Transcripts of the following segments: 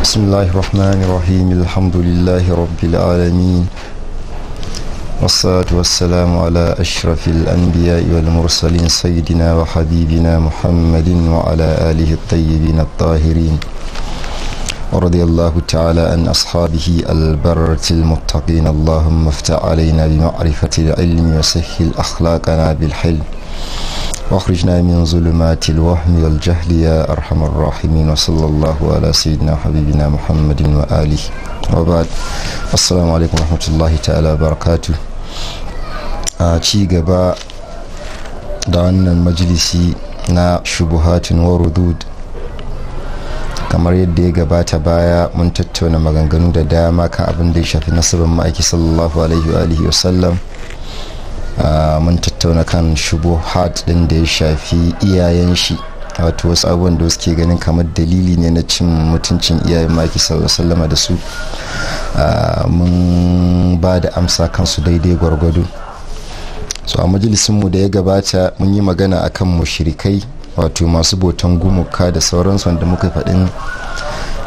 بسم الله الرحمن الرحيم الحمد لله رب العالمين والصلاة والسلام على أشرف الأنبياء والمرسلين سيدنا وحبيبنا محمد وعلى آله الطيبين الطاهرين ورضي الله تعالى عن أصحابه البررة المتقين اللهم افتح علينا بمعرفة العلم وسهل أخلاقنا بالحلم واخرجنا من ظلمات الوهم والجهل يا أرحم الراحمين وصلى الله على سيدنا حبيبنا محمد وآله وبعد السلام عليكم ورحمة الله تعالى وبركاته ci gaba da wannan majalisi na shubuhatun wa rudud kamar yadda ya gabata baya mun tattauna maganganu da dama kan abin da ya shafi nasabin ma'aiki sallallahu alaihi wa sallam mun tattauna kan shubuhat din da ya shafi iyayen shi wato wasu abubuwan da suke ganin kamar dalili ne na cin mutuncin iyayen ma'aiki sallallahu alaihi wa sallama da su mun ba da amsa kansu daidai gwargwado. So a majalisinmu da ya gabata mun yi magana akan mushrikai wato masu botan gumuka da sauransu wanda muka faɗin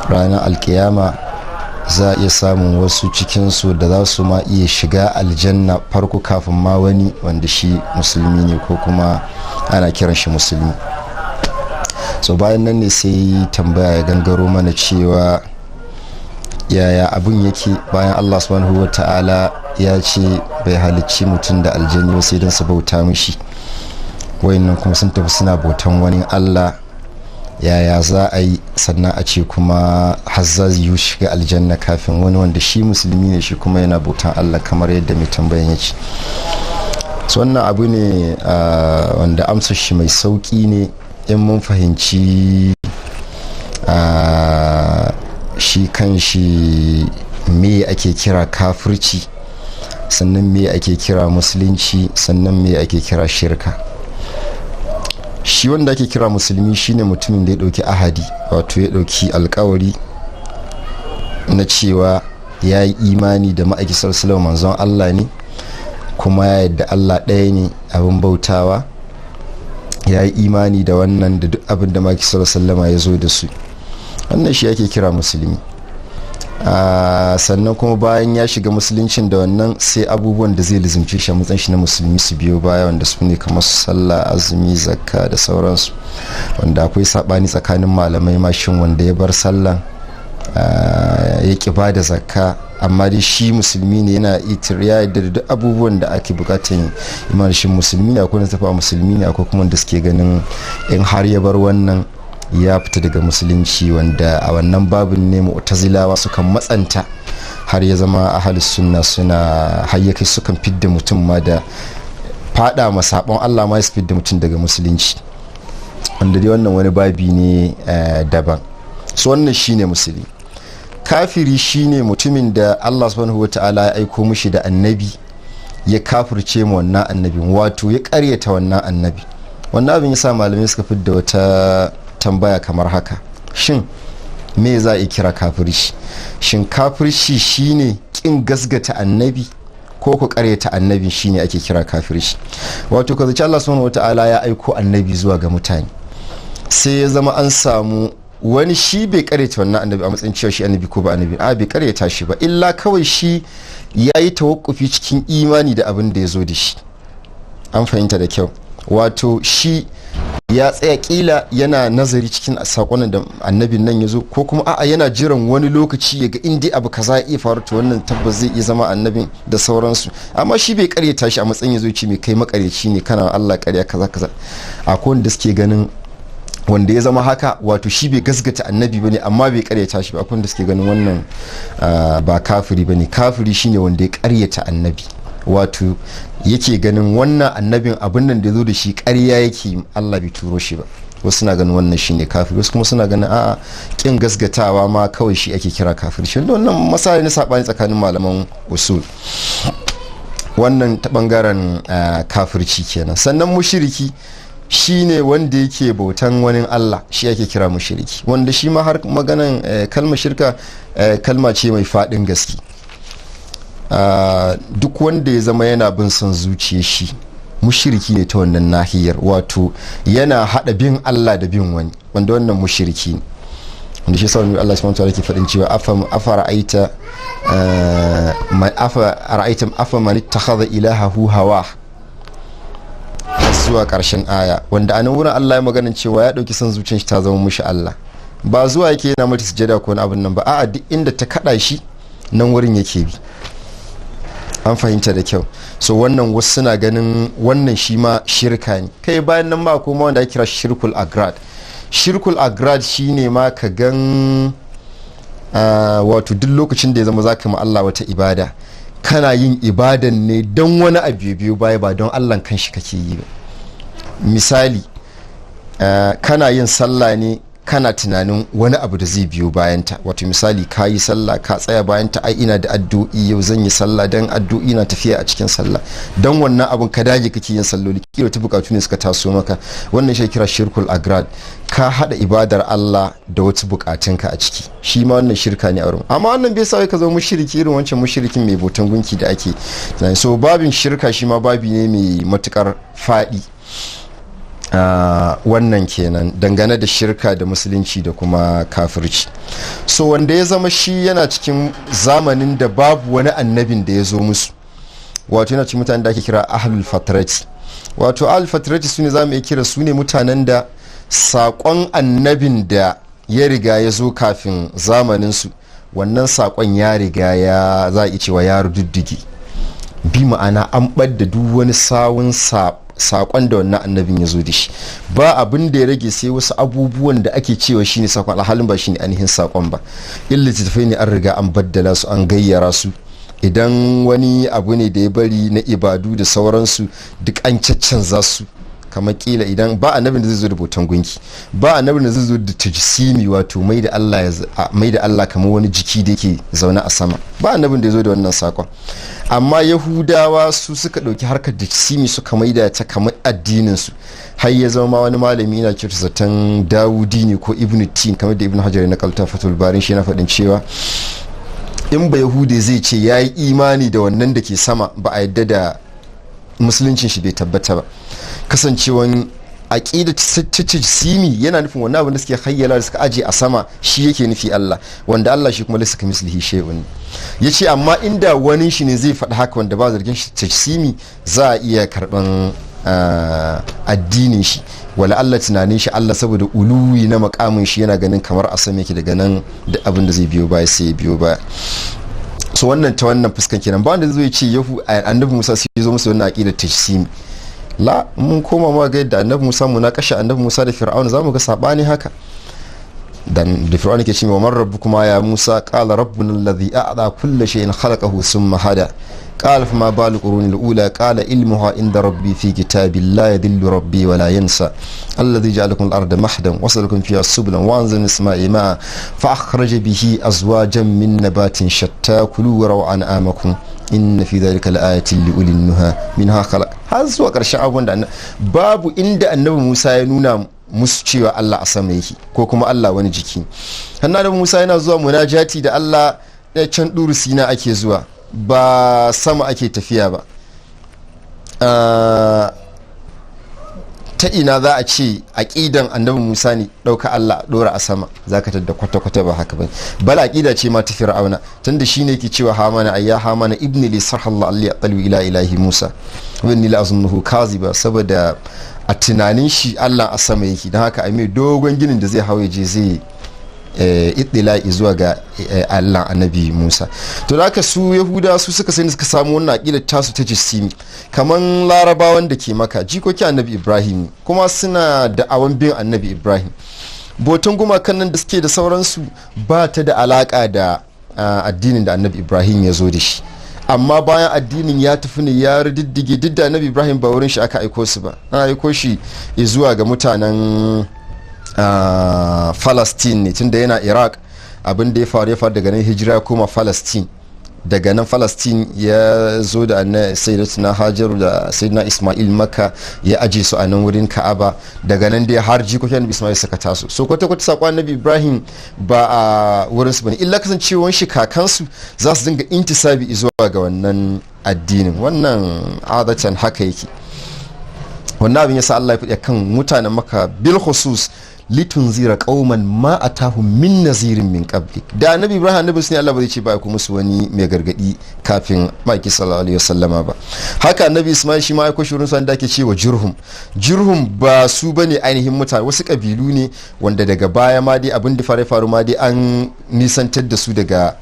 ranar alkiyama za a iya samun wasu cikinsu da za su ma iya shiga aljanna farko kafin ma wani wanda shi musulmi ne ko kuma ana kiran shi musulmi. So bayan nan ne sai tambaya ya gangaro mana cewa yaya abun yake bayan Allah subhanahu wa ta'ala ya ce bai halicci mutum da aljanni sai don su bauta mishi, wayannan kuma sun tafi suna bautan wani Allah, yaya za a yi sannan a ce kuma har za yi shiga aljanna kafin wani wanda shi musulmi ne shi kuma yana bautan Allah kamar yadda mai tambayan ya ce. So wannan abu ne wanda amsar shi mai sauki ne in mun fahimci shi kan shi me ake kira kafirci, sannan me ake kira musulunci, sannan me ake kira shirka. Shi wanda ake kira musulmi shine mutumin da ya dauki ahadi wato ya dauki alkawari na cewa ya yi imani da ma'aiki sallallahu manzon Allah ne kuma ya yadda Allah ɗaya ne abin bautawa, ya yi imani da wannan da duk abin da ma'aiki sallallahu ya zo da su, wannan shi ake kira musulmi. Sannan kuma bayan ya shiga musuluncin da wannan sai abubuwan da zai lizimci shi a matsayin shi na musulmi su biyo baya wanda su ne kamar su sallah, azumi, zakka da sauransu, wanda akwai sabani tsakanin malamai mashin wanda ya bar sallah ya ki ba da zakka amma dai shi musulmi ne yana itiriya da duk abubuwan da ake bukatan imanin shi musulmi ne, akwai na tafa musulmi ne, akwai kuma da suke ganin in har ya bar wannan ya fita daga musulunci, wanda a wannan babin ne mu'tazilawa sukan matsanta har ya zama ahlus sunna suna hayyake sukan fidda mutum ma da fada masabon Allah ma su fidda mutum daga musulunci, wanda dai wannan wani babi ne daban. So wannan shine musulmi. Kafiri shine mutumin da Allah subhanahu wataala ya aiko mishi da annabi ya kafirce mu wannan annabin wato ya karyata wannan annabi. Wannan abin yasa malamai suka fidda wata tambaya kamar haka: shin me za a kira kafirci? Shin kafirci shine kin gasgata annabi ko ku karyata annabi shine ake kira kafirci? Wato kaza ce Allah subhanahu wataala ya aiko annabi zuwa ga mutane sai ya zama an samu wani shi bai karyata wannan annabi a matsayin cewa shi annabi ko ba annabi, bai karyata shi ba, illa kawai shi yayi tawakkufi cikin imani da abin da ya zo da shi. An fahimta da kyau? Wato shi ya tsaya kila yana nazari cikin sakonin da annabin nan ya zo, ko kuma a'a yana jiran wani lokaci ya ga inda abu kaza ya iya faru to wannan tabbas zai iya zama annabin da sauransu, amma shi bai karyata shi a matsayin ya zo ce mai kai makaryaci ne kana Allah karya kaza kaza. Akwai wanda suke ganin wanda ya zama haka wato shi bai gasgata annabi bane amma bai karyata shi ba, akwai wanda suke ganin wannan ba kafiri bane. Kafiri shine wanda ya karyata annabi, wato yake ganin wannan annabin abin nan da zo da shi ƙarya yake Allah bai turo shi ba. Wasu na ganin wannan shine kafir, wasu kuma suna ganin a'a kin gasgatawa ma kawai shi ake kira kafir. Shi wannan masala ne sabani tsakanin malaman usul. Wannan ta bangaren kafirci kenan. Sannan mushriki shine wanda yake bautan wani Allah, shi ake kira mushriki, wanda shi ma har maganan kalmar shirka kalma ce mai fadin gaske. Duk wanda ya zama yana bin son zuciyar shi mushriki ne ta wannan nahiyar, wato yana hada bin Allah da bin wani, wanda wannan mushriki ne. wanda shi sa Allah subhanahu wa ta'ala ke faɗin cewa afa man ittakhadha ilahahu hawa zuwa karshen aya, wanda anan wurin Allah ya maganin cewa ya dauki son zuciyar shi ta zama mushi Allah, ba zuwa yake yana mata sujada ko wani abin nan ba, a'a duk inda ta kada shi nan wurin yake bi. An fahimta da kyau. So wannan wasu suna ganin wannan shi ma shirka ne. Kai bayan nan ma kuma wanda ake kira shirkul agrad. Shirkul agrad shine ma ka gan wato duk lokacin da ya zama zaka ma Allah wata ibada, kana yin ibadan ne don wani abu biyu baya, ba don Allah kanshi kake yi ba. Misali kana yin sallah ne kana tunanin wani abu da zai biyo bayanta, wato misali ka yi sallah ka tsaya bayanta, ai ina da addu'i yau zan yi sallah, dan addu'i na tafiya a cikin sallah, dan wannan abun ka dage kake yin salloli, kila ta bukatu ne suka taso maka, wannan shi kira shirkul agrad, ka hada ibadar Allah da wata bukatunka a ciki, shi ma wannan shirka ne a wurin. Amma wannan bai sa ka zama mushriki irin wancan mushrikin mai bautan gunki da ake. So babin shirka shi ma babi ne mai matukar fadi. Wannan kenan dangane da shirka da musulunci da kuma kafirci. So wanda ya zama shi yana cikin zamanin da babu wani annabin da ya zo musu, wato yana cikin mutanen da ake kira ahlul fatrati. Wato ahlul fatrati su ne za mu iya kira su ne mutanen da saƙon annabin da ya riga ya zo kafin zamaninsu, wannan saƙon ya riga ya za a cewa ya rududdige, bi ma'ana an ɓadda duk wani sawun saƙon da wannan annabin ya zo da shi, ba abin da ya rage sai wasu abubuwan da ake cewa shine saƙon, alhalin ba shine ainihin saƙon ba. Illa littattafai ne an riga an baddala su, an gayyara su, idan wani abu ne da ya bari na ibadu da sauransu duk an caccanza su. Kamar kila idan ba annabin da zai zo da bautan gunki, ba annabin da zai zo da tajsimi, wato mai da Allah kamar wani jiki da yake zaune a sama, ba annabin da ya zo da wannan sakon. Amma yahudawa su suka dauki harkar tajsimi suka maida ta kamar addinin su, har ya zama wani malami yana kirta zaton Dawudi ne ko Ibn Tin, kamar da Ibn Hajar na kalta Fathul Barin shi yana faɗin cewa in ba yahude zai ce ya yi imani da wannan da ke sama, ba a yadda da musuluncin shi bai tabbata ba. Kasancewan aƙida ta tajsimi yana nufin wannan abin da suke hayyala da suka aje a sama shi yake nufi Allah, wanda Allah shi kuma laysa kamislihi shay'un. Yace amma inda wani shi ne zai faɗi haka wanda ba zargin shi tajsimi, za a iya karɓan addinin shi, wala Allah tunanin shi Allah saboda uluwi na makamin shi yana ganin kamar a sama yake, daga nan da abin da zai biyo baya sai ya biyo baya. So wannan ta wannan fuskan kenan, ba wanda zai ce annabi Musa sai ya zo musu wannan aqidar tajsimi. La, mun koma ma ga yadda annabi Musa kashe annabi Musa da Fir'auna, zamu ga sabani haka. Dan da Fir'auna ke cewa man rabbukuma ya Musa, qala rabbuna alladhi a'ta kulla shay'in khalaqahu thumma hada. Qala fama balu quruni al-ula, qala ilmuha inda rabbi fi kitabin la yadillu rabbi wa la yansa. Alladhi ja'alakum al-arda mahdan wa salakum fiha subulan wa anzalna as-sama'a ma'a fa akhraja bihi azwajan min nabatin shatta kulu wa raw an'amakum inna fi dhalika laayatin li ulil nuha minha khalaq. Har zuwa karshen abun da babu inda annabi Musa ya nuna musu cewa Allah a sama yake ko kuma Allah wani jiki. Annabi Musa yana zuwa munajati da Allah can Duru Sina ake zuwa, ba sama ake tafiya ba. Ta ina za a ce aqidan annabi Musa ne dauka Allah dora a sama, zaka tada kwata-kwata ba haka ba. Bal aqida ce ma ta Fir'auna, tunda shine yake cewa Hamana ayya Hamana ibni li sarhalla alli aqalu ila ilahi Musa wa inni la azunnuhu kaziba, saboda a tunanin shi Allah a sama yake, dan haka ai mai dogon ginin da zai hawaye je zai ittila'i zuwa ga Allah annabi Musa. To da haka su Yahuda su suka sani suka samu wannan aqidar tasu ta jisimi, kaman Larabawan da ke Maka jikoki annabi Ibrahim, kuma suna da awan bin annabi Ibrahim. Botan gumakan nan da suke da sauransu ba ta da alaka da addinin da annabi Ibrahim ya zo da shi, amma bayan addinin ya tafi ne ya riddige, duk da annabi Ibrahim ba wurin shi aka aiko su ba, an aiko shi zuwa ga mutanen Palestine ne, tunda yana Iraq. Abin da ya faru daga nan hijira ya koma Palestine, daga nan Palestine ya zo da sayyidatuna Hajaru da sayyidina Ismail Makka ya aje su a nan wurin Ka'aba, daga nan dai har jikokin annabi Ismail suka taso. So kwata-kwata sakon annabi Ibrahim ba a wurin su bane, illa kasancewan shi kakansu za su dinga intisabi zuwa ga wannan addinin. Wannan adatan haka yake. Wannan abin yasa Allah ya faɗi kan mutanen Makka bil khusus litunzira qauman ma atahum min nazirin min qablik. Da annabi Ibrahim annabi ne Allah ba zai ce ba ku musu wani mai gargadi kafin maki sallallahu alaihi wasallama ba. Haka annabi Ismail shi ma ya koshi wurin su da ake cewa Jurhum ba su bane ainihin mutane, wasu kabilu ne wanda daga baya ma dai abin da faru ma dai an nisantar da su daga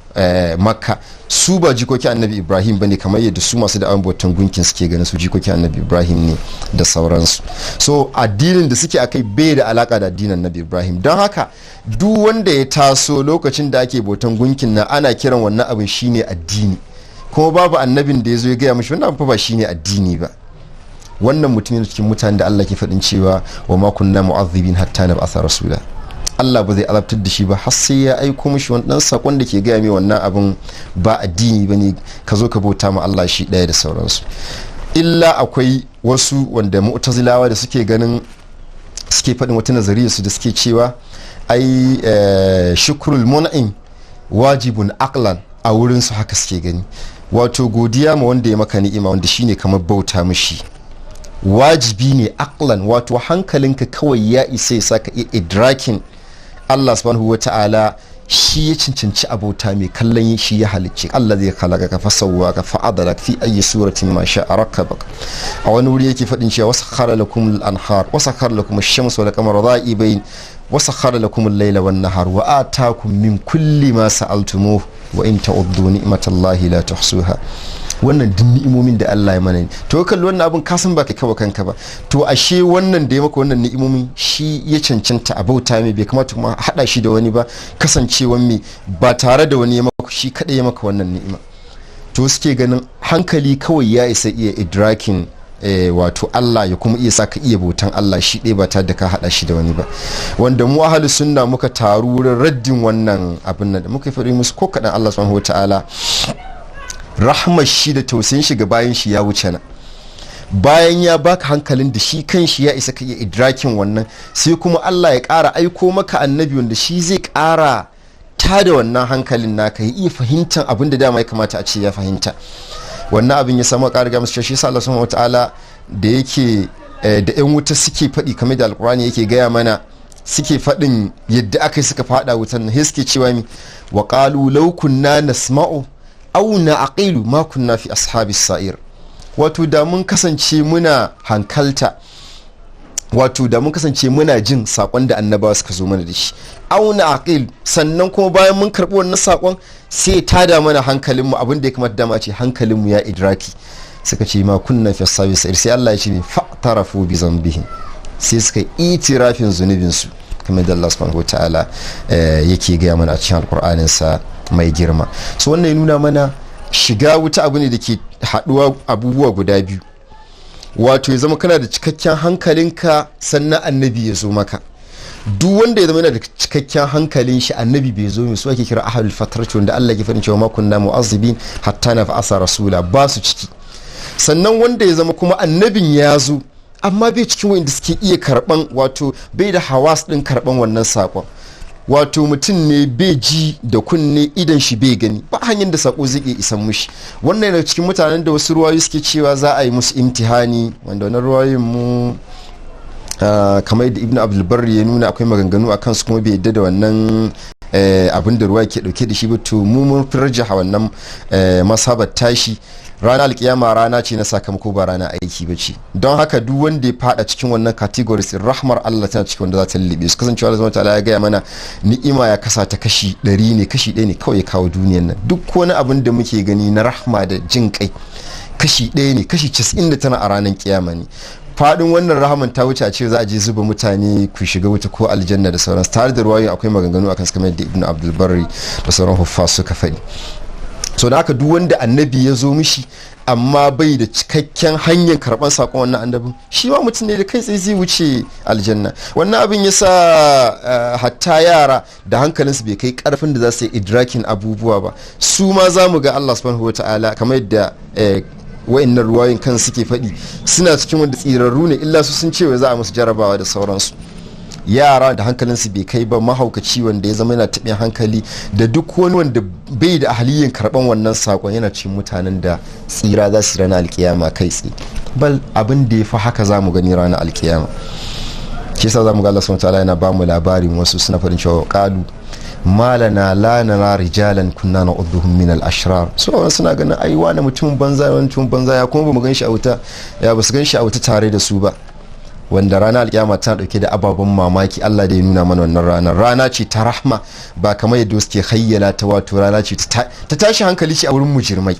Makka. Su ba jikokin annabi Ibrahim bane kamar yadda su masu da'awan bautan gunkin suke ganin su jikokin annabi Ibrahim ne da sauransu. So addinin da suke akai bai da alaka da addinin annabi Ibrahim. Don haka duk wanda ya taso lokacin da ake bautan gunkin na ana kiran wannan abin shine addini, kuma babu annabin da ya zo ya gaya mashi wannan ba shine addini ba. Wannan mutumin cikin mutanen da Allah ke faɗin cewa wa ma kunna mu'adhibin hatta nab'atha rasula. Allah ba zai azabtar da shi ba har sai ya aiko mishi wani dan sakon da ke gaya mai wannan abin ba addini bane, ka zo ka bauta ma Allah shi ɗaya da sauransu. Illa akwai wasu wanda mu'tazilawa da suke ganin suke faɗin wata nazariya su da suke cewa ai shukrul mun'im wajibun aqlan, a wurin su haka suke gani. Wato godiya ma wanda ya maka ni'ima wanda shine kamar bauta mishi wajibi ne aqlan, wato hankalinka kawai ya isa ya saka idrakin Allah subhanahu wata'ala shi ya cancanci abota mai kallon shi ya halicci. Allah zai khalaqa ka fasawwa ka fa'adala fi ayi suratin ma sha'a rakkabak. A wani wuri yake fadin cewa wasakhara lakum al-anhar wasakhara lakum ash-shamsa wal qamara da'ibain wasakhara lakum al-layla wan nahar wa ataakum min kulli ma sa'altumuhu wa in ta'uddu ni'matallahi la tuhsuha. Wannan duk ni'imomin da Allah ya mana ne. To kalli wannan abin ka san ba kai kawa kanka ba. To ashe wannan da ya maka wannan ni'imomin shi ya cancanta a bauta mai, bai kamata kuma hada shi da wani ba, kasancewan mai ba tare da wani ya maka, shi kadai ya maka wannan ni'ima. To suke ganin hankali kawai ya isa iya idrakin wato Allah ya kuma iya saka iya bautan Allah shi ɗaya ba tare da ka hada shi da wani ba. Wanda mu ahlus sunna muka taru wurin raddin wannan abin nan da muka faɗi musu ko kadan Allah subhanahu wataala rahmar shi da tausayin shi ga bayan shi ya wuce na. Bayan ya baka hankalin da shi kan shi ya isa ka iya idrakin wannan, sai kuma Allah ya ƙara aiko maka annabi wanda shi zai ƙara tada wannan hankalin naka ya iya fahimtar abin da dama ya kamata a ce ya fahimta. Wannan abin ya samu ƙara ga musu shi sa Allah subhanahu wataala da yake da ƴan wuta suke faɗi kamar da alƙur'ani yake gaya mana, suke faɗin yadda aka yi suka faɗa wutan nan, suke cewa mi wa qalu law kunna nasma'u aw na'qilu ma kunna fi ashabis sa'ir. Wato da mun kasance muna hankalta, wato da mun kasance muna jin sakon da annabawa suka zo mana da shi, aw na'qil, sannan kuma bayan mun karɓi wannan sakon sai ta da mana hankalinmu, abin da ya kamata dama ce hankalinmu ya idraki. Suka ce ma kunna fi ashabis sa'ir, sai Allah ya ce fa'tarafu bi dhanbihim, sai suka itirafin zunubinsu kamar da Allah subhanahu wataala yake gaya mana a cikin alkur'anin sa mai girma. So wannan ya nuna mana shiga wuta abu ne da ke haduwa abubuwa guda biyu, wato ya zama kana da cikakken hankalinka sannan annabi ya zo maka. Duk wanda ya zama yana da cikakken hankalin shi annabi bai zo mai, su ake kira ahlul fatrati, wanda Allah ke faɗin cewa ma kunna mu'azzibin hatta nab'asa rasula, ba su ciki. Sannan wanda ya zama kuma annabin ya zo amma bai cikin wanda suke iya karban, wato bai da hawas din karban wannan sakon. Wato mutum ne bai ji da kunne, idan shi bai gani, ba hanyar da sako zai iya isan mushi. Wannan yana cikin mutanen da wasu ruwayoyi suke cewa za a yi musu imtihani, wanda wannan ruwayoyin mu kamar yadda Ibn Abdul Barri ya nuna akwai maganganu akan su, kuma bai yadda da wannan abin da ruwa ke dauke da shi ba. To mu mun firjaha wannan masabar tashi. Ranar alkiyama rana ce na sakamako ba rana aiki ba ce. Don haka duk wanda ya fada cikin wannan categories, rahmar Allah tana cikin wanda za ta lullube su. Kasancewa Allah ta'ala ya gaya mana ni'ima ya kasa ta kashi 100 ne, kashi 1 ne kawai ya kawo duniyar nan. Duk wani abin da muke gani na rahma da jin kai kashi 1 ne, kashi 99 a ranar kiyama ne. Fadin wannan rahaman ta wuce a ce za a je zuba mutane ku shiga wuta ko aljanna da sauransu. Tare da ruwayoyi akwai maganganu akan su kamar da Ibn Abdul Barri da sauran huffaz suka faɗi. So da haka duk wanda annabi ya zo mishi amma bai da cikakken hanyar karban sakon wannan annabin, shi ma mutum ne da kai tsaye zai wuce aljanna. Wannan abin ya sa hatta yara da hankalinsu bai kai karfin da za su yi idrakin abubuwa ba, su ma za mu ga Allah subhanahu wataala kamar yadda wa'annan ruwayoyin kan suke faɗi, suna cikin wanda tsirarru ne, illa su sun ce za a musu jarabawa da sauransu. Yara da hankalinsu bai kai ba, mahaukaci wanda ya zama yana taɓin hankali, da duk wani wanda bai da ahaliyin karɓan wannan sakon yana cikin mutanen da tsira za su rana alkiyama kai tsaye. Bal abin da ya fi haka za mu gani ranar alkiyama. shi yasa zamu ga Allah subhanahu wataala yana ba mu labarin wasu suna faɗin cewa qalu malana la nara rijalan kunna na'udhuhum min al-ashrar suna ganin ai wani mutumin banza ya kuma ba mu gan shi a wuta ya ba su gan shi a wuta tare da su ba, wanda rana alkiyama tana dauke da ababen mamaki. Allah da ya nuna mana wannan rana ce ta rahma, ba kamar yadda suke hayyala ta, wato rana ce ta tashi hankali ce a wurin mujirmai,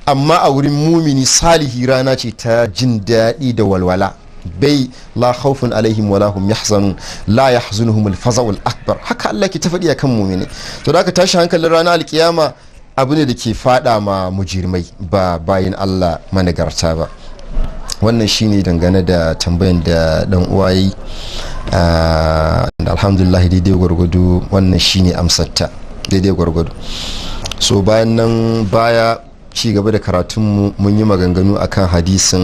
amma a wurin mumini salihi rana ce ta jin daɗi da walwala. bai la khawfun alaihim wala hum yahzanun la yahzunuhum al-faza'u al-akbar, haka Allah ke ta faɗi akan mumini. to da aka tashi hankalin rana alkiyama abu ne da ke fada ma mujirmai ba bayin Allah managarta ba. wannan shine dangane da tambayan da dan uwa yi, alhamdulillah daidai gwargwado wannan shine amsarta daidai gwargwado. so bayan nan baya ci gaba da karatun mun yi maganganu akan hadisin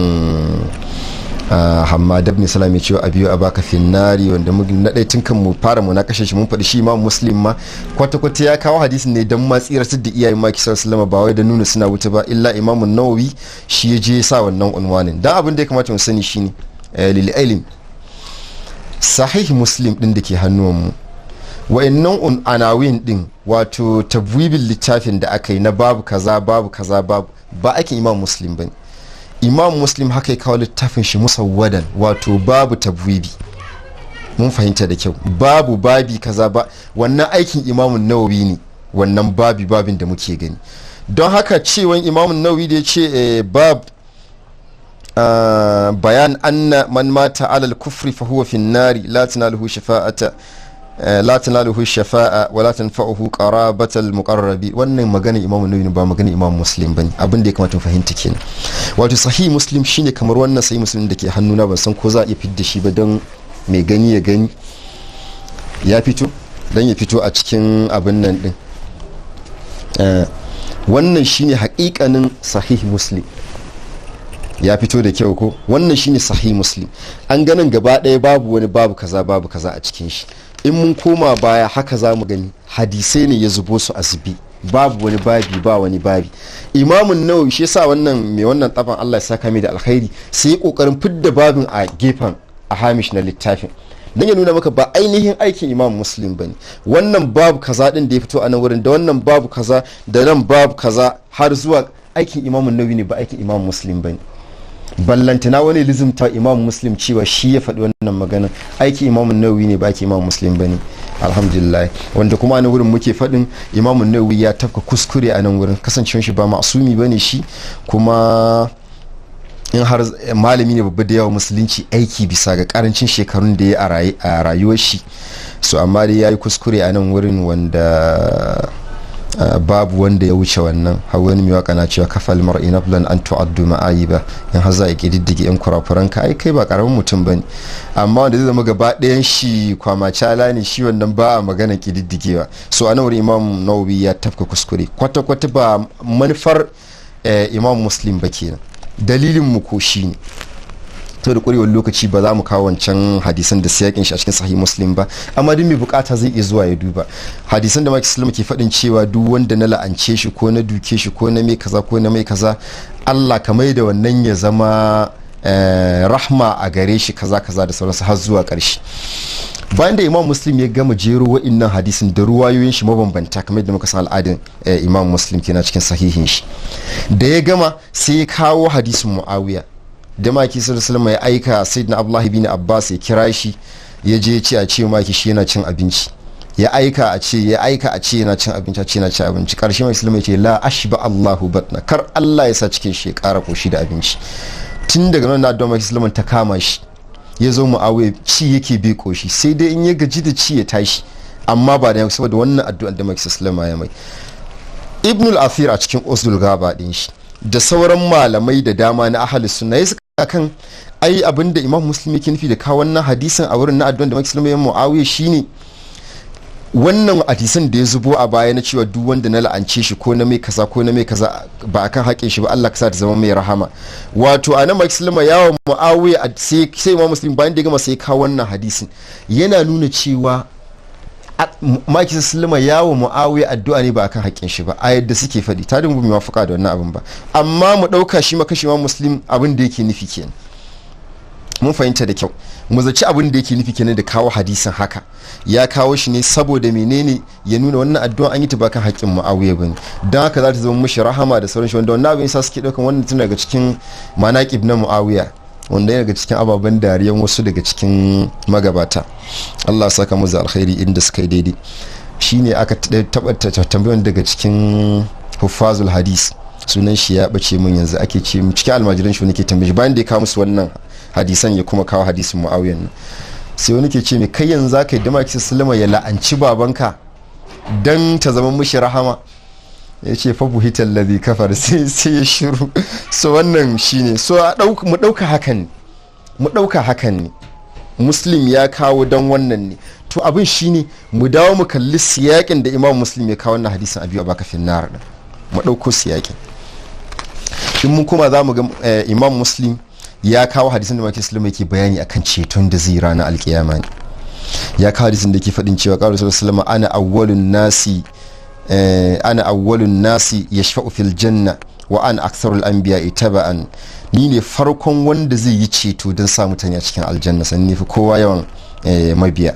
Hammad ibn Salam ya ce abiyu abaka finnari, wanda na ɗaya tun kan mu fara mu na kashe shi mun faɗi shi Imam Muslim ma kwata-kwata ya kawo hadisin ne don matsiratar da iyayen maki sallallahu ba wai da nuna suna wuta ba, illa Imam Nawawi shi ya je sa wannan unwanin. dan abin da ya kamata mu sani shine lil ilm sahih Muslim din da ke hannuwan mu, wa'annan anawin din, wato tabwibin littafin da aka yi na babu kaza babu kaza babu, ba aikin Imam Muslim bane. Imam Muslim haka ya kawo littafin shi musawwadan, wato babu tabwibi. mun fahimta da kyau, babu babi kaza ba, wannan aikin Imam Nawawi ne, wannan babin da muke gani. don haka cewan Imam Nawawi da ya ce bab bayan anna man mata alal kufri fa huwa fin nari la tanaluhu shafa'a wa la tanfa'uhu qarabatal muqarrabi. wannan magana Imam Nawawi ba magana Imam Muslim bane, abin da ya kamata mu fahimta kenan. wato sahih Muslim shine kamar wannan sahih Muslim da ke hannuna, ban san ko za a iya fidda shi ba don mai gani ya gani. ya fito dan ya fito a cikin abin nan din. wannan shine haƙiƙanin sahih Muslim, ya fito da kyau ko? wannan shine sahih Muslim. an ganin gaba ɗaya babu wani babu kaza a cikin shi. in mun koma baya haka za mu gani hadisai ne ya zubo su a zubi, babu wani babi ba wani babi. Imamun Nawawi shi yasa wannan mai wannan tafan Allah ya saka mai da alkhairi sai kokarin fidda babin a gefen a hamish na littafin, dan ya nuna maka ba ainihin aikin Imam Muslim bane. wannan babu kaza din da ya fito a nan wurin, da wannan babu kaza da nan babu kaza har zuwa aikin Imamun Nawawi ne, ba aikin Imam Muslim bane. ballantana wani lizimta Imam Muslim cewa shi ya faɗi wannan magana, aiki Imam Nawawi ne, ba ki Imam Muslim bane. alhamdulillah, wanda kuma a nan wurin muke faɗin Imam Nawawi ya tafka kuskure a nan wurin, kasancewar shi ba ma'asumi bane shi, kuma in har malami ne babba da yawa musulunci aiki bisa ga karancin shekarun da ya a rayuwar shi. so amma dai yayi kuskure a nan wurin wanda babu wanda ya wuce wannan. har wani mai waka na cewa kafal mar'i nablan an tu'addu ma'ayiba, in har za a kididdige yan kurakuran ka ai kai ba karamin mutum bane. amma wanda zai zama gaba ɗayan shi kwamacala ne, shi wannan ba a magana kididdigewa. so a nan wurin Imam Nawawi ya tafka kuskure kwata-kwata, ba manufar Imam Muslim ba kenan. dalilin mu ko shine to da kurewar lokaci ba za mu kawo wancan hadisan da siyakin shi a cikin sahih Muslim ba, amma duk mai bukata zai iya zuwa ya duba hadisan da Maki Sallama ke faɗin cewa duk wanda na la'ance shi ko na duke shi ko na mai kaza ko na mai kaza, Allah ka mai da wannan ya zama rahma a gare shi kaza kaza da sauransu har zuwa ƙarshe. bayan da Imam Muslim ya gama jero wa'innan hadisin da ruwayoyin shi mabambanta kamar yadda muka san al'adin Imam Muslim kenan cikin sahihin shi, da ya gama sai ya kawo hadisin Muawiya da Maki sallallahu ya aika Sayyidina Abdullah bin Abbas ya kira shi, ya je ce a ce Maki shi yana cin abinci, ya aika a ce yana cin abinci, a ce yana cin abinci. karshe Maki sallallahu ya ce la ashba Allahu batna, kar Allah ya sa cikin shi ya kara koshi da abinci. tun daga nan da Maki sallallahu ta kama shi, ya zo Muawiya ci yake bai koshi, sai dai in ya gaji da ci ya tashi, amma ba da saboda wannan addu'ar da Maki sallallahu ya mai. Ibn al-Athir a cikin Usdul Ghaba din shi da sauran malamai da dama na ahli sunna ya suka kan ai abinda Imam Muslim yake nufi da kawo wannan hadisin a wurin na addu'an da Maki sallallahu ya Muawiya shine wannan hadisan da ya zubo a baya na cewa duk wanda na la'ance shi ko na mai kaza ko na mai kaza ba akan haƙin shi ba, Allah ka sa ta zama mai rahama. wato anan Maki sallallahu ya Muawiya sai Imam Muslim bayan da ya gama sai kawo wannan hadisin yana nuna cewa Maki sallallahu ya Muawiya addu'a ne ba akan haƙin shi ba, a yadda suke faɗi ta dinga mai wafaka da wannan abin ba, amma mu ɗauka shi makashi Imam Muslim abin da yake nufi kenan. mun fahimta da kyau. Mu zaci abin da yake nufi kenan da kawo hadisin haka, ya kawo shi ne saboda menene ya nuna wannan addu'a an yi ta ba kan haƙƙin Muawiya bane, don haka za ta zama mishi rahama da sauran shi, wanda wannan abin yasa suke ɗaukan wannan tun daga cikin manaqib na Muawiya, wanda yana daga cikin ababen dariyan wasu daga cikin magabata. Allah ya saka musu alkhairi inda suka yi daidai. Shine aka taɓa tambayan daga cikin huffazul hadis, sunan shi ya bace mun yanzu, ake ce mu cikin almajiran shi nake tambaye shi bayan da ya kawo musu wannan hadisan ya kuma kawo hadisin Muawiya nan, sai wani ke ce mai kai yanzu zaka yi dama ki sallama ya la'anci babanka dan ta zama mishi rahama, ya ce fa buhital ladhi kafar, sai ya shiru. So wannan shine, so mu dauka hakan ne Muslim ya kawo dan wannan ne. To abin shine mu dawo mu kalli siyakin da Imam Muslim ya kawo wannan hadisin Abi Bakar finnar din, mu dauko siyakin. In mun kuma za mu ga Imam Muslim ya kawo hadisin da Maki Sulaiman yake bayani akan ceton da zai ranar alkiyama ne. Ya kawo hadisin da ke faɗin cewa qala sallallahu alaihi ana awwalun nasi yashfa'u fil janna wa ana aktharul anbiya'i taba'an, ni ne farkon wanda zai yi ceto don sa mutane a cikin aljanna, sannan ne fi kowa yawan mabiya.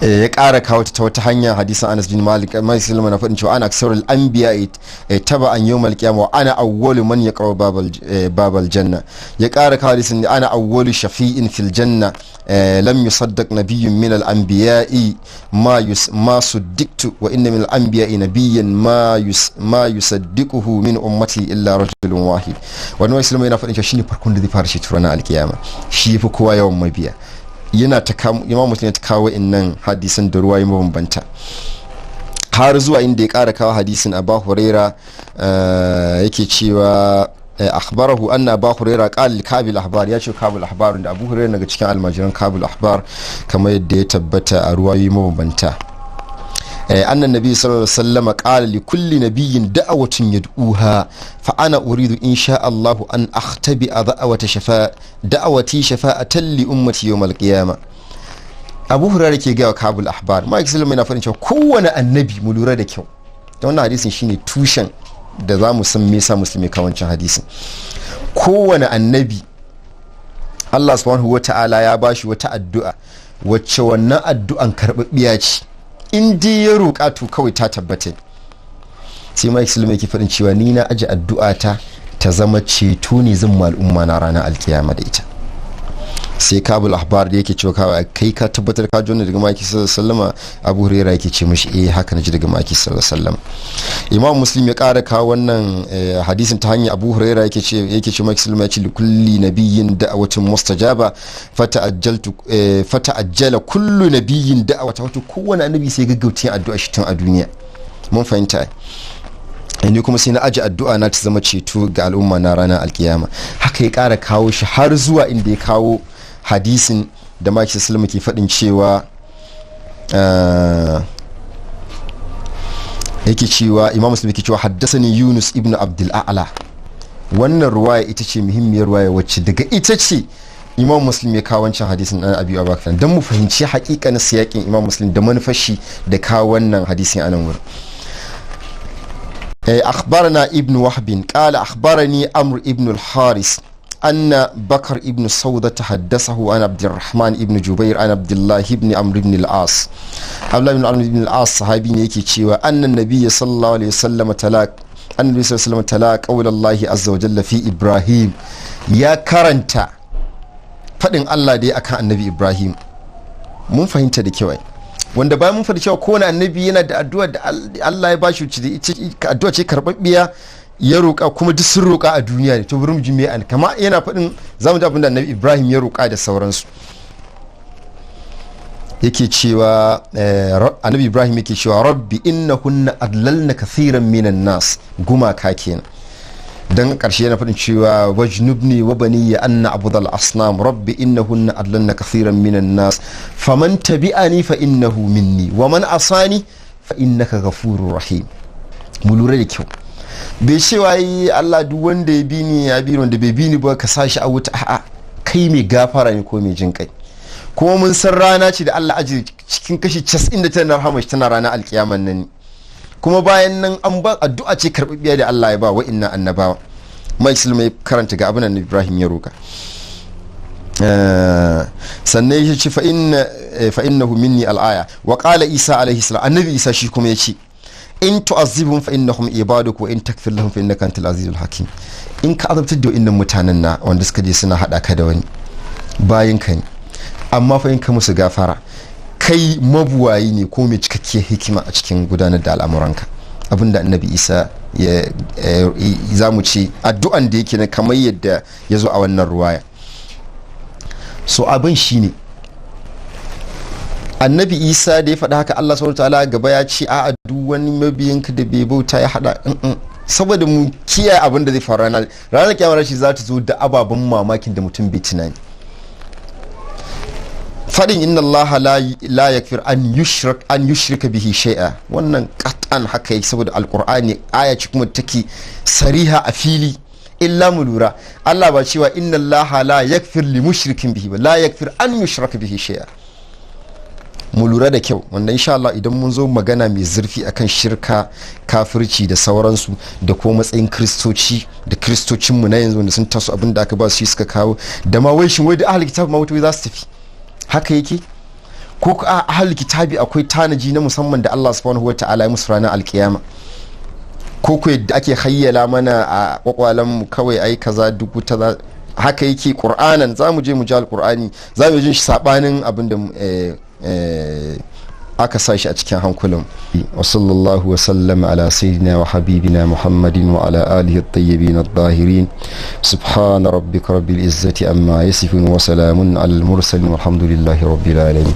Ya ƙara kawo ta wata hanya hadisin Anas bin Malik na faɗin cewa ana aksarul anbiya taba'an yawmal qiyamah wa ana awwalu man yaqra babal janna. Ya ƙara kawo hadisin ana awwalu shafi'in fil janna lam yusaddaq nabiyyun min al anbiya'i ma suddiktu wa inna min al anbiya'i nabiyyan ma yusaddiquhu min ummati illa rajulun wahid. Wannan Musulmi yana faɗin cewa shine farkon da zai fara shi turana alkiyama, shi fi kowa yawan mabiya. Yana ta Imam Muslim ya ta kawo innan hadisin da ruwayi mabambanta har zuwa inda ya ƙara kawo hadisin Abu Huraira yake cewa akhbarahu anna Abu Huraira qala li Kabil ahbar, ya ce Kabil ahbar da Abu Huraira daga cikin almajiran Kabil ahbar kamar yadda ya tabbata a ruwayi mabambanta. أن النبي صلى الله عليه وسلم قال لكل نبي دعوة يدعوها فأنا أريد إن شاء الله أن أختبئ دعوتي شفاءة لأمتي يوم القيامة. Abu Hurairah ke gawa Kabul Ahbar, Mike Sulaiman yana faɗin cewa kowane annabi mu lura da kyau. Da wannan hadisin shine tushen da za mu san me yasa musulmi kawancin hadisin. Kowane annabi Allah subhanahu wata'ala ya bashi wata addu'a wacce wannan addu'an karɓaɓɓiya ce. In dai ya roƙa to kawai ta tabbata. Sai Mike Sulaiman yake faɗin cewa ni na aje addu'a ta zama ceto ne zan al'umma na ranar alkiyama da ita. Sai Kabul Ahbar da yake cewa kawai kai ka tabbatar ka jona daga Maki sallallahu alaihi wasallam, Abu Hurairah yake ce mishi haka naji daga Maki sallallahu alaihi wasallam. Imam Muslim ya ƙara kawo wannan hadisin ta hanyar Abu Hurairah yake ce Maki sallallahu alaihi wasallam ya ce kulli nabiyyin da'watun mustajaba fata'ajjala kullu nabiyyin da'wata, wato kowane annabi sai gaggauta addu'a shi tun a duniya. Mun fahimta ni kuma sai na aji addu'a na ta zama ceto ga al'umma na ranar alkiyama. Haka ya ƙara kawo shi har zuwa inda ya kawo hadisin da Maki Sulaiman ke faɗin cewa yake cewa Imam Muslim yake cewa haddasani Yunus ibn Abdul A'la. Wannan ruwaya ita ce muhimmiyar ruwaya wacce daga ita ce Imam Muslim ya kawo wancan hadisin an Abi Bakar, dan mu fahimci haƙiƙanin siyakin Imam Muslim da manufashi da kawo wannan hadisin anan wurin. أخبرنا ابن وهب قال أخبرني عمرو ابن الحارث أن بكر ابن سودة حدثه عن عبد الرحمن ابن جبير عن عبد الله ابن عمرو بن العاص. عبد الله بن عمرو بن العاص صحابي يكي تشيوا أن النبي صلى الله عليه وسلم تلا قول الله عز وجل في إبراهيم يا كرنتا فدين الله دي أكان النبي إبراهيم. mun fahimta da kyau, wanda bayan mun faɗi cewa kowane annabi yana da addu'a da Allah ya bashi addu'a ce karɓaɓɓiya ya roƙa kuma duk sun roƙa a duniya ne. To bari mu ji me an kama yana faɗin zamu ji abin da annabi Ibrahim ya roƙa da sauransu. Yake cewa annabi Ibrahim yake cewa rabbi innahunna adlalna kathiran minan nas, gumaka kenan. Dan karshe yana faɗin cewa wajnubni wa baniya anna abudal asnam rabbi innahunna adlalna kathiran minan nas faman tabi'ani fa innahu minni wa man asani fa innaka ghafurur rahim. Mu lura da kyau, bai cewa yi Allah duk wanda ya bi ni ya bi, wanda bai bi ni ba ka sashi a wuta. A'a, kai mai gafara ne ko mai jin kai. Kuma mun san rana ce da Allah aji cikin kashi 99 na rahama tana ranar alkiyaman nan. Kuma bayan nan an ba addu'a ce karɓaɓɓiya da Allah ya ba wa inna annabawa. Mai Sulaiman karanta ga abin da Ibrahim ya roka. sannan ya ce fa innahu minni al'aya wa qala isa alaihi salam annabi isa shi kuma ya ce in tu'azzibhum fa innahum ibaduk wa in takfir lahum fa innaka antal azizul hakim in ka azabtar da wannan mutanen na wanda suka je suna hada ka da wani bayan ka ne amma fa in ka musu gafara kai mabuwayi ne ko mai cikakkiyar hikima a cikin gudanar da al'amuranka abinda annabi isa ya za mu ce addu'an da yake na kamar yadda ya zo a wannan ruwaya. So abin shine annabi isa da ya faɗa haka Allah subhanahu ta'ala gaba ya ce a duk wani mabiyanka da bai bauta ya haɗa saboda mu kiyaye abin da zai faru ranar kiyamar shi za ta zo da ababen mamakin da mutum bai tunani. Faɗin inna Allah la yakfir an yushrika bihi shay'a wannan qat'an haka yake saboda alqur'ani aya ce kuma take sariha a fili. Illa mu lura Allah ba cewa inna Allah la yakfir li mushrikin bihi ba la yakfir an yushraka bihi shay'a. Mu lura da kyau wanda insha Allah idan mun zo magana mai zurfi akan shirka kafirci da sauransu da kuma matsayin kristoci da kristocinmu na yanzu wanda sun taso abin da aka ba su suka kawo da ma wai shin wai da ahli kitab ma wato za su tafi haka yake ko a ahli kitabi akwai tanaji na musamman da Allah subhanahu wataala ya musu ranar alkiyama ko ko yadda ake hayyala mana a kwakwalan mu kawai ai kaza duk wuta haka yake qur'anan zamu je mu ji alqur'ani zamu jin shi sabanin abin da aka sa shi a cikin hankulan. Wa sallallahu wa sallama ala sayyidina wa habibina muhammadin wa ala alihi at-tayyibin at-tahirin subhana rabbika rabbil izzati amma yasifun wa salamun alal mursalin walhamdulillahi rabbil alamin.